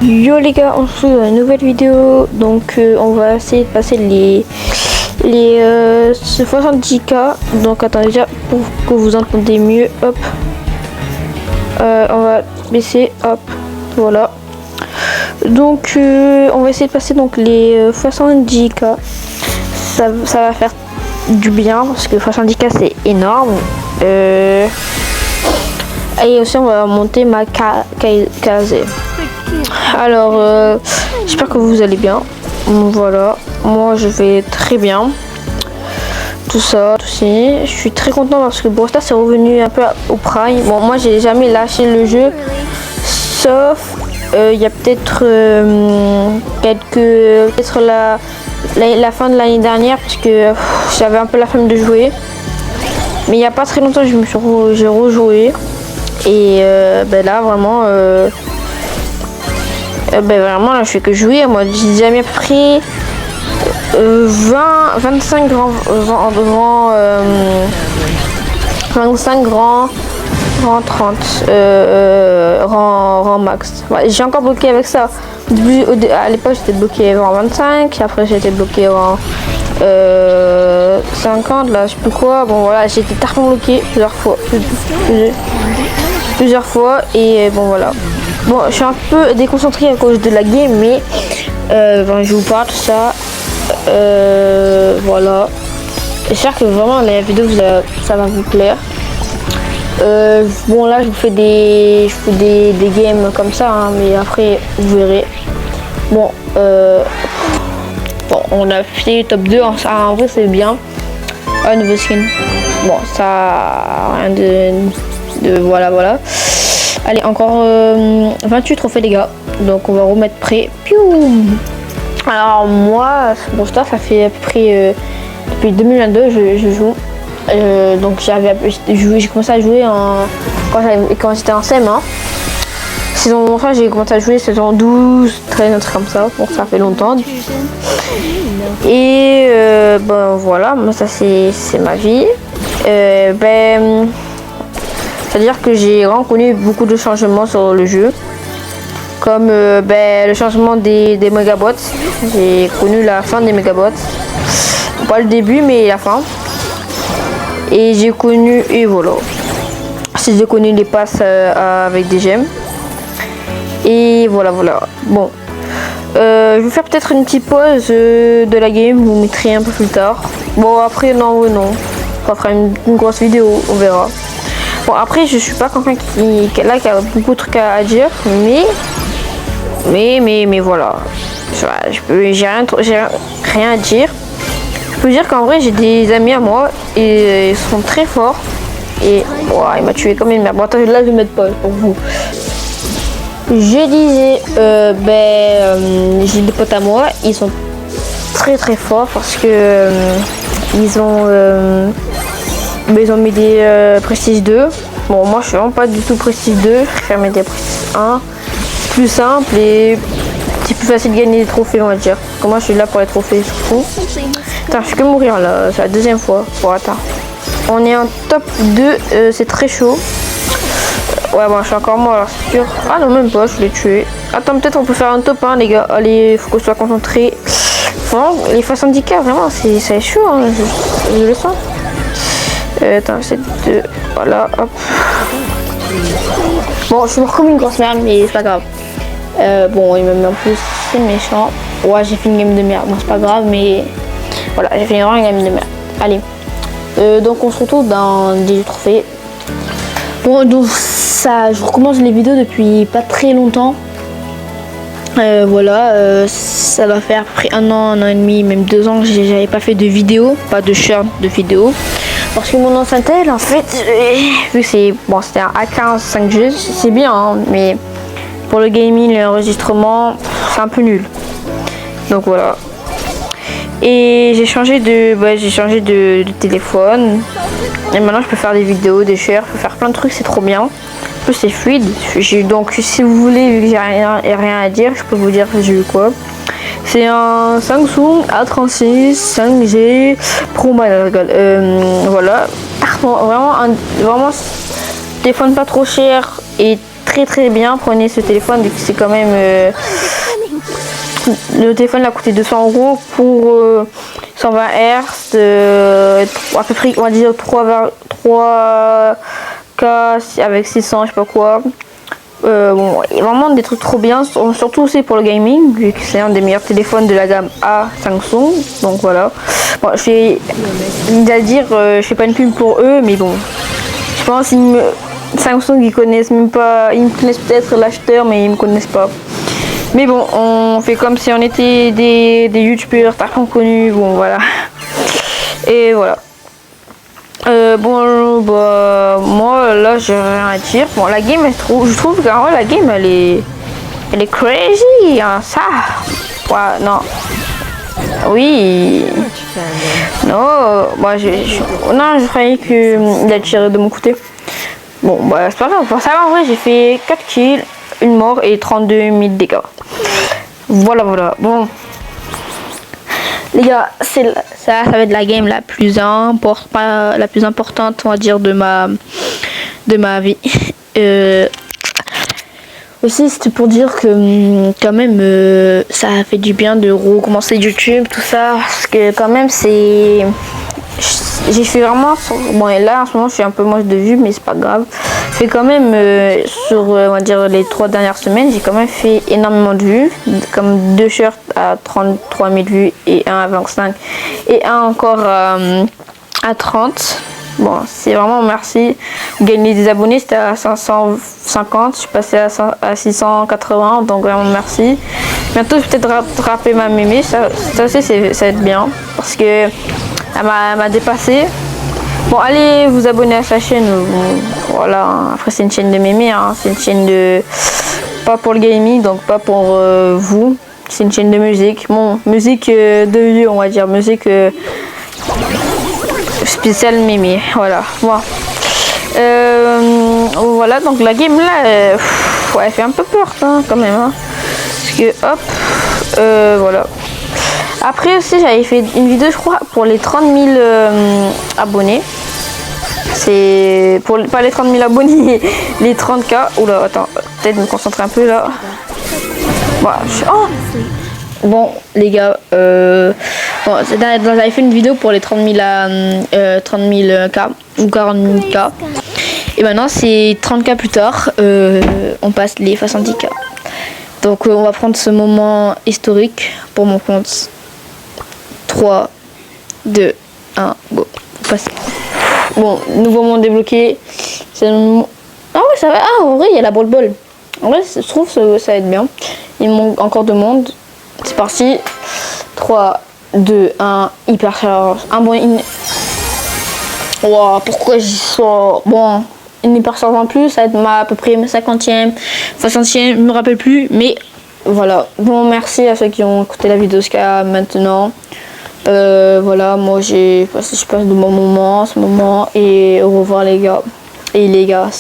Yo les gars, on se retrouve dans une nouvelle vidéo. Donc on va essayer de passer les 70K. Donc attendez déjà pour que vous entendez mieux. Hop. On va baisser. Hop. Voilà. Donc on va essayer de passer donc les 70K. Ça va faire du bien parce que 70K c'est énorme. Et aussi on va monter ma KZ. Alors j'espère que vous allez bien. Voilà, moi je vais très bien. Tout ça aussi. Je suis très content parce que Brawl Stars c'est revenu un peu au prime. Bon, moi j'ai jamais lâché le jeu, sauf il y a peut-être peut-être la fin de l'année dernière parce que j'avais un peu la flemme de jouer. Mais il n'y a pas très longtemps j'ai rejoué et là vraiment vraiment là je fais que jouer. Moi j'ai jamais pris 25 grands 25 grands 30 rang max. Ouais, j'ai encore bloqué avec ça. À l'époque j'étais bloqué rang 25, après j'ai été bloqué rang 50, là je sais plus quoi. Bon voilà, j'ai été tellement bloqué plusieurs fois et bon voilà. Bon, je suis un peu déconcentré à cause de la game, mais je vous parle de ça. Voilà. J'espère que vraiment la vidéo ça va vous plaire. Bon là je vous fais des games comme ça, hein, mais après vous verrez. Bon, on a fait top 2, en vrai c'est bien. Un nouveau skin. Bon, ça rien de voilà. Allez, encore 28 trophées les gars. Donc on va remettre prêt. Piou. Alors moi, bon ça fait à peu près depuis 2022 je joue. Donc j'ai commencé à jouer quand j'étais en CM1. Saison 3 j'ai commencé à jouer saison 12, 13, un truc comme ça. Bon ça fait longtemps. Et voilà, moi ça c'est ma vie. C'est-à-dire que j'ai vraiment connu beaucoup de changements sur le jeu. Comme le changement des mégabots. J'ai connu la fin des mégabots. Pas le début mais la fin. Et j'ai connu, et voilà. J'ai connu les passes avec des gemmes. Et voilà. Bon. Je vais faire peut-être une petite pause de la game. Vous mettrez un peu plus tard. Bon après non. On fera une grosse vidéo, on verra. Bon après je suis pas quelqu'un qui a beaucoup de trucs à dire. Mais voilà. J'ai rien à dire. Je peux dire qu'en vrai j'ai des amis à moi et ils sont très forts. Et il m'a tué comme une merde. Bon attends, là je vais mettre pause pour vous. Je disais j'ai des potes à moi, ils sont très forts parce que ils ont mis des Prestige 2. Bon moi je suis vraiment pas du tout Prestige 2, je préfère mettre des Prestige 1. C'est plus simple et c'est plus facile de gagner des trophées on va dire. Comme moi je suis là pour les trophées surtout. Attends, je suis que mourir là, c'est la deuxième fois. Bon attends. On est en top 2, c'est très chaud. Ouais bon je suis encore mort alors c'est sûr. Ah non même pas, je l'ai tué. Attends, peut-être on peut faire un top 1 les gars. Allez, faut qu'on soit concentré. Vraiment, les 70K vraiment c'est chaud hein. Je le sens. Attends, c'est 2. Voilà, hop. Bon, je suis mort comme une grosse merde, mais c'est pas grave. Bon, il me met en plus, c'est méchant. Ouais, j'ai fait une game de merde. Bon, c'est pas grave, mais voilà, j'ai fait vraiment une game de merde. Allez. Donc, on se retrouve dans des trophées. Bon, donc, ça, je recommence les vidéos depuis pas très longtemps. Voilà, ça va faire à peu près un an et demi, même 2 ans que j'avais pas fait de vidéo, pas de short de vidéo. Parce que mon ancien tel, en fait, vu que c'était un A15 5G, c'est bien, hein, mais pour le gaming, l'enregistrement, c'est un peu nul. Donc voilà. Et j'ai changé de téléphone. Et maintenant, je peux faire des vidéos, des shares, je peux faire plein de trucs, c'est trop bien. En plus, c'est fluide. Donc, si vous voulez, vu que j'ai rien à dire, je peux vous dire que j'ai eu quoi. C'est un Samsung A36 5G Pro. Voilà. Vraiment téléphone pas trop cher et très bien. Prenez ce téléphone, c'est quand même... le téléphone a coûté 200 € pour 120 Hz, à peu près, on va dire 3K avec 600, je sais pas quoi. Bon, vraiment des trucs trop bien, surtout aussi pour le gaming, vu que c'est un des meilleurs téléphones de la gamme A Samsung. Donc voilà. Bon, je fais pas une pub pour eux, mais bon, je pense Samsung ils connaissent même pas, ils me connaissent peut-être l'acheteur, mais ils me connaissent pas. Mais bon, on fait comme si on était des youtubeurs tellement connus, bon voilà. Et voilà. Bon, bah, moi là j'ai rien à dire. Bon, la game, je trouve que la game elle est crazy, hein, ça. Ouais, non. Oui. Non, moi non, je croyais qu'il a tiré de mon côté. Bon, bah, c'est pas grave. Pour ça, en vrai, j'ai fait 4 kills, une mort et 32 000 dégâts. Voilà. Bon. Les gars, ça va être la game la plus importante, on va dire, de ma vie. Aussi, c'était pour dire que quand même, ça a fait du bien de recommencer YouTube, tout ça, parce que quand même, j'ai fait vraiment... Bon, et là, en ce moment, je suis un peu moche de vue, mais c'est pas grave. J'ai quand même, sur, on va dire, les 3 dernières semaines, j'ai quand même fait énormément de vues. Comme 2 shirts à 33 000 vues et un à 25. Et un encore à 30. Bon, c'est vraiment merci. Gagner des abonnés, c'était à 550. Je suis passée à 680, donc vraiment merci. Bientôt, je vais peut-être rattraper ma mémé. Ça aussi, ça va être bien. Parce que elle m'a dépassé. Bon, allez vous abonner à sa chaîne. Voilà, après c'est une chaîne de mémé, hein. C'est une chaîne de... Pas pour le gaming, donc pas pour vous. C'est une chaîne de musique. Bon, musique de vieux, on va dire. Musique spéciale mémé. Voilà. Bon. Voilà, donc la game là, ouais, elle fait un peu peur, hein, quand même. Hein. Parce que, hop, voilà. Après aussi, j'avais fait une vidéo, je crois, pour les 30 000 abonnés. C'est pour pas les 30 000 abonnés, les 30K. Oula, attends, peut-être me concentrer un peu là. Voilà. Oh bon, les gars, bon, j'avais fait une vidéo pour les 30 000 K ou 40 000 K. Et maintenant, c'est 30K plus tard, on passe les 70K. Donc, on va prendre ce moment historique pour mon compte. 3, 2, 1, go. Passe. Bon, nouveau monde débloqué. C'est le moment... Ah ouais, ça va. Ah, en vrai, il y a la ball. En vrai, je trouve que ça va être bien. Il manque encore de monde. C'est parti. 3, 2, 1, hyper charge. Un bon... Wow, pourquoi j'y sors? Bon, une hyper charge en plus, ça va être à peu près 50e, 60e, je me rappelle plus. Mais voilà. Bon, merci à ceux qui ont écouté la vidéo jusqu'à maintenant. Voilà, moi je passe de bons moments en ce moment et au revoir les gars et les gars.